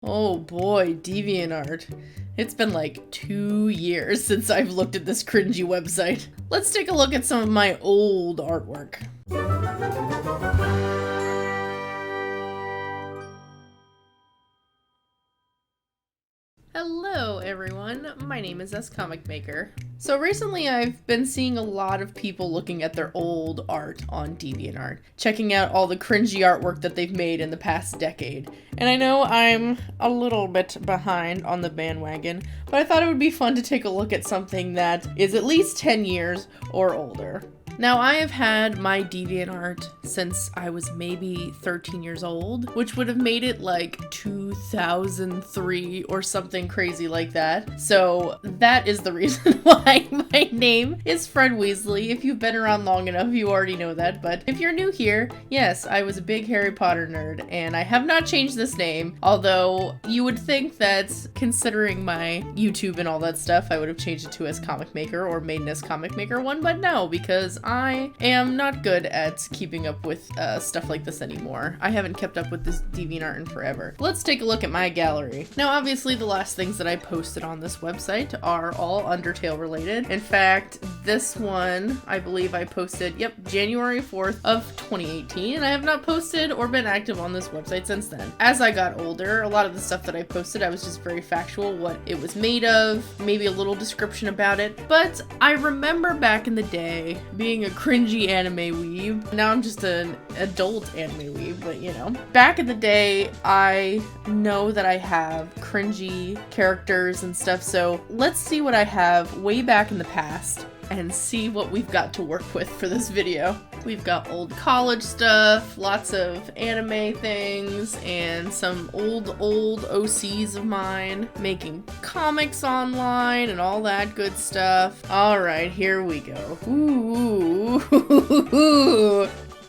Oh boy, Deviantart. It's been like 2 years since I've looked at this cringy website. Let's take a look at some of my old artwork. Hello everyone, my name is Comic Maker. So recently I've been seeing a lot of people looking at their old art on Deviantart, checking out all the cringy artwork that they've made in the past decade. And I know I'm a little bit behind on the bandwagon, but I thought it would be fun to take a look at something that is at least 10 years or older. Now, I have had my DeviantArt since I was maybe 13 years old, which would have made it like 2003 or something crazy like that. So that is the reason why my name is Fred Weasley. If you've been around long enough, you already know that. But if you're new here, yes, I was a big Harry Potter nerd, and I have not changed this name, although you would think that considering my YouTube and all that stuff, I would have changed it to as Comic Maker or made it as Comic Maker 1, but no, because I am not good at keeping up with stuff like this anymore. I haven't kept up with this DeviantArt in forever. Let's take a look at my gallery. Now, obviously, the last things that I posted on this website are all Undertale related. In fact, this one, I believe I posted, January 4th of 2018, and I have not posted or been active on this website since then. As I got older, a lot of the stuff that I posted, I was just very factual, what it was made of, maybe a little description about it, but I remember back in the day being a cringy anime weeb. Now I'm just an adult anime weeb, but you know. Back in the day, I know that I have cringy characters and stuff, so let's see what I have way back in the past and see what we've got to work with for this video. We've got old college stuff, lots of anime things, and some old OCs of mine, making comics online and all that good stuff. Alright, here we go. Ooh.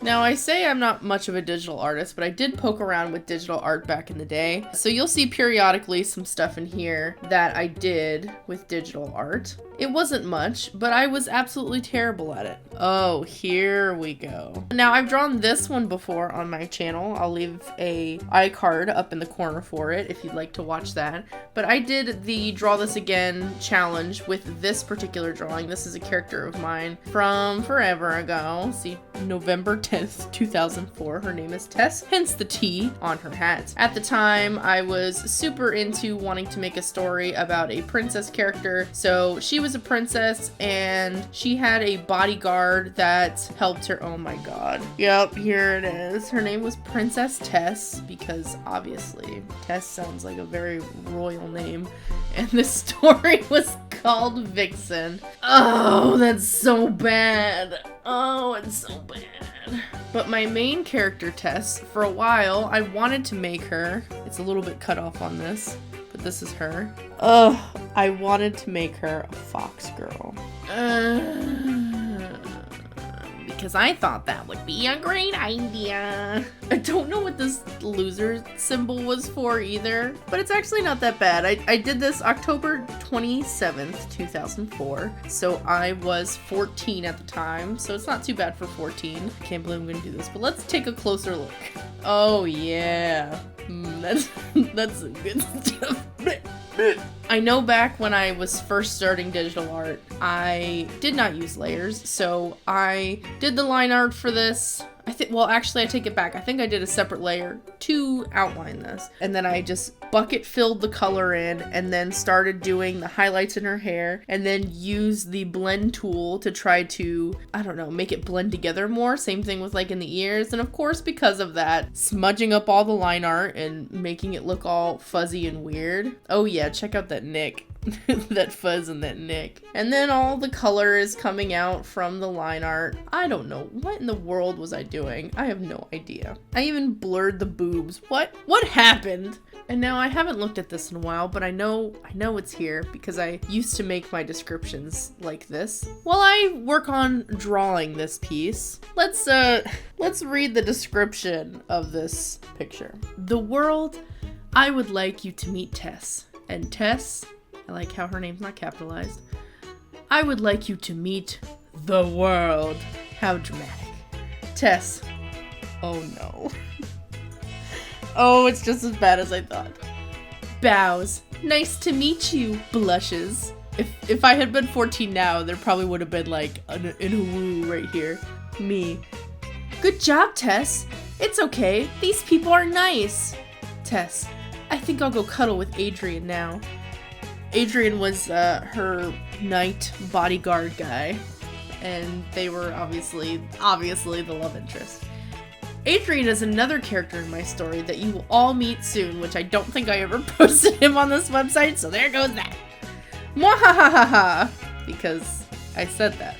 Now, I say I'm not much of a digital artist, but I did poke around with digital art back in the day. So you'll see periodically some stuff in here that I did with digital art. It wasn't much, but I was absolutely terrible at it. Oh, here we go. Now, I've drawn this one before on my channel. I'll leave a iCard up in the corner for it if you'd like to watch that. But I did the Draw This Again challenge with this particular drawing. This is a character of mine from forever ago. See, November 10th, 2004. Her name is Tess, hence the T on her hat. At the time, I was super into wanting to make a story about a princess character. So she was a princess and she had a bodyguard that helped her. Oh my god. Yep, here it is. Her name was Princess Tess because obviously Tess sounds like a very royal name, and the story was called Vixen. Oh, that's so bad. Oh, it's so bad. But my main character, Tess, for a while, I wanted to make her. It's a little bit cut off on this, but this is her. Ugh, I wanted to make her a fox girl. Because I thought that would be a great idea. I don't know what this loser symbol was for either, but it's actually not that bad. I did this October 27th, 2004, so I was 14 at the time, so it's not too bad for 14. I can't believe I'm gonna do this, but let's take a closer look. Oh yeah, that's some good stuff. I know back when I was first starting digital art, I did not use layers, so I did the line art for this. Well, actually, I take it back. I think I did a separate layer to outline this. And then I just bucket filled the color in and then started doing the highlights in her hair and then used the blend tool to try to, I don't know, make it blend together more. Same thing with like in the ears. And of course, because of that, smudging up all the line art and making it look all fuzzy and weird. Oh yeah, check out that nick. That fuzz and that nick. And then all the color is coming out from the line art. I don't know. What in the world was I doing? I have no idea. I even blurred the boobs. What happened? And now I haven't looked at this in a while, but I know it's here because I used to make my descriptions like this. While I work on drawing this piece, let's read the description of this picture. The world, I would like you to meet Tess. And Tess, I like how her name's not capitalized. I would like you to meet the world. How dramatic. Tess. Oh no. Oh, it's just as bad as I thought. Bows. Nice to meet you. Blushes. If I had been 14 now, there probably would have been like in a woo right here. Me. Good job, Tess. It's okay. These people are nice. Tess. I think I'll go cuddle with Adrian now. Adrian was her knight bodyguard guy, and they were obviously the love interest. Adrian is another character in my story that you will all meet soon, which I don't think I ever posted him on this website, so there goes that. Mwahahaha! Because I said that.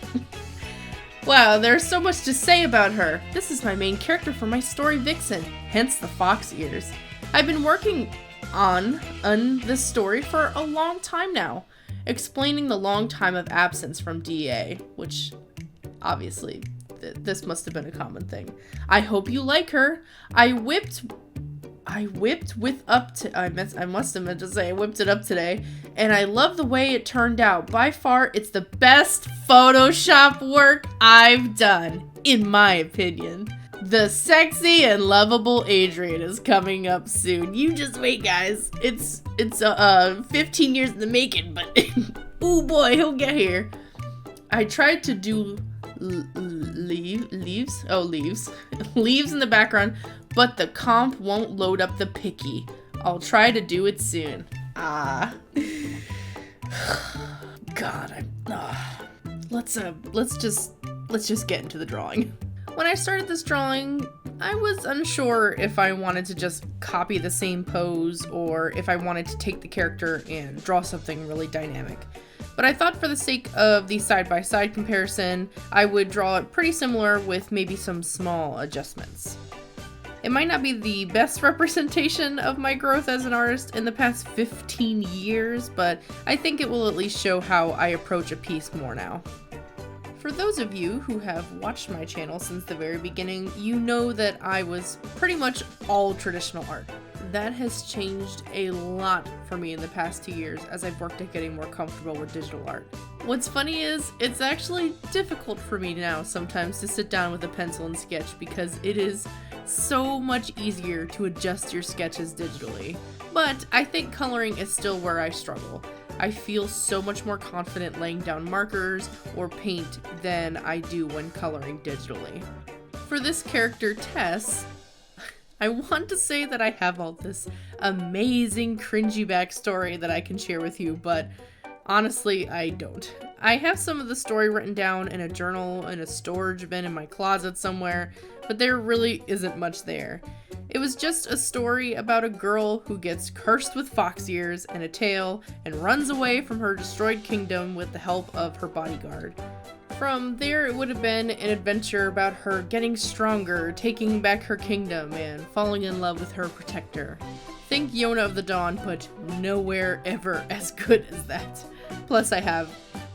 Wow, there's so much to say about her. This is my main character for my story Vixen, hence the fox ears. I've been working on this story for a long time now, explaining the long time of absence from DA, which obviously this must have been a common thing. I hope you like her. I must have meant to say I whipped it up today, and I love the way it turned out. By far, it's the best Photoshop work I've done, in my opinion. The sexy and lovable Adrian is coming up soon. You just wait, guys. It's 15 years in the making, but ooh boy, he'll get here. I tried to do leaves in the background, but the comp won't load up the picky. I'll try to do it soon. God, let's just get into the drawing. When I started this drawing, I was unsure if I wanted to just copy the same pose or if I wanted to take the character and draw something really dynamic. But I thought for the sake of the side-by-side comparison, I would draw it pretty similar with maybe some small adjustments. It might not be the best representation of my growth as an artist in the past 15 years, but I think it will at least show how I approach a piece more now. For those of you who have watched my channel since the very beginning, you know that I was pretty much all traditional art. That has changed a lot for me in the past 2 years as I've worked at getting more comfortable with digital art. What's funny is, it's actually difficult for me now sometimes to sit down with a pencil and sketch because it is so much easier to adjust your sketches digitally. But I think coloring is still where I struggle. I feel so much more confident laying down markers or paint than I do when coloring digitally. For this character, Tess, I want to say that I have all this amazing cringy backstory that I can share with you, but honestly, I don't. I have some of the story written down in a journal in a storage bin in my closet somewhere, but there really isn't much there. It was just a story about a girl who gets cursed with fox ears and a tail and runs away from her destroyed kingdom with the help of her bodyguard. From there, it would have been an adventure about her getting stronger, taking back her kingdom, and falling in love with her protector. Think Yona of the Dawn, but nowhere ever as good as that. Plus, I have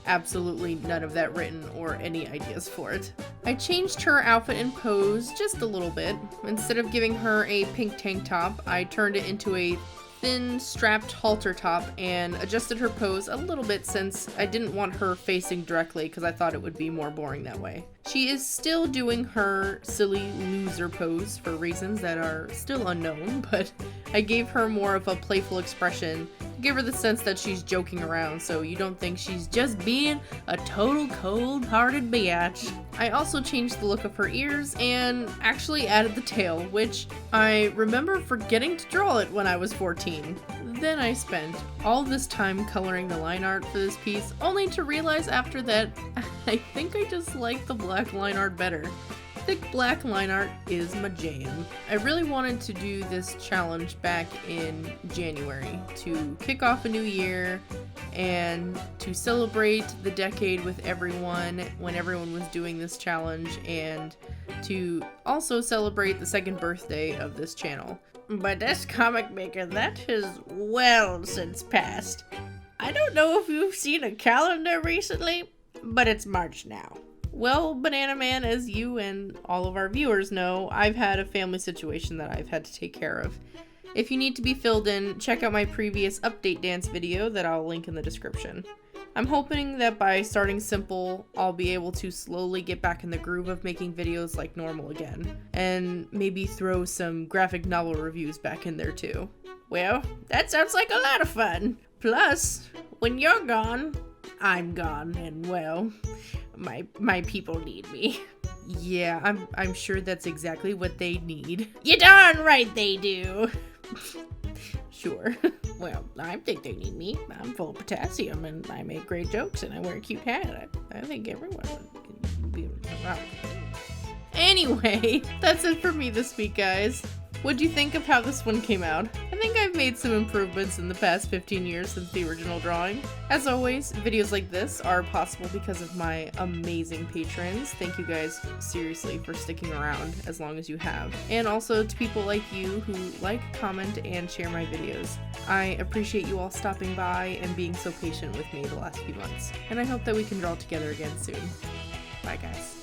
absolutely none of that written or any ideas for it. I changed her outfit and pose just a little bit. Instead of giving her a pink tank top, I turned it into a thin strapped halter top and adjusted her pose a little bit since I didn't want her facing directly because I thought it would be more boring that way. She is still doing her silly loser pose for reasons that are still unknown, but I gave her more of a playful expression, give her the sense that she's joking around so you don't think she's just being a total cold-hearted biatch. I also changed the look of her ears and actually added the tail, which I remember forgetting to draw it when I was 14. Then I spent all this time coloring the line art for this piece, only to realize after that, I think I just like the black line art better. Thick black line art is my jam. I really wanted to do this challenge back in January to kick off a new year and to celebrate the decade with everyone when everyone was doing this challenge, and to also celebrate the second birthday of this channel. But this comic maker, that has well since passed. I don't know if you've seen a calendar recently, but it's March now. Well, Banana Man, as you and all of our viewers know, I've had a family situation that I've had to take care of. If you need to be filled in, check out my previous update dance video that I'll link in the description. I'm hoping that by starting simple, I'll be able to slowly get back in the groove of making videos like normal again, and maybe throw some graphic novel reviews back in there too. Well, that sounds like a lot of fun. Plus, when you're gone, I'm gone, and well, my people need me. Yeah, I'm sure that's exactly what they need. You're darn right they do. Sure. Well, I think they need me. I'm full of potassium, and I make great jokes, and I wear a cute hat. I think everyone would be around. Anyway, that's it for me this week, guys. What'd you think of how this one came out? I think I've made some improvements in the past 15 years since the original drawing. As always, videos like this are possible because of my amazing patrons. Thank you guys seriously for sticking around as long as you have. And also to people like you who like, comment, and share my videos. I appreciate you all stopping by and being so patient with me the last few months. And I hope that we can draw together again soon. Bye guys.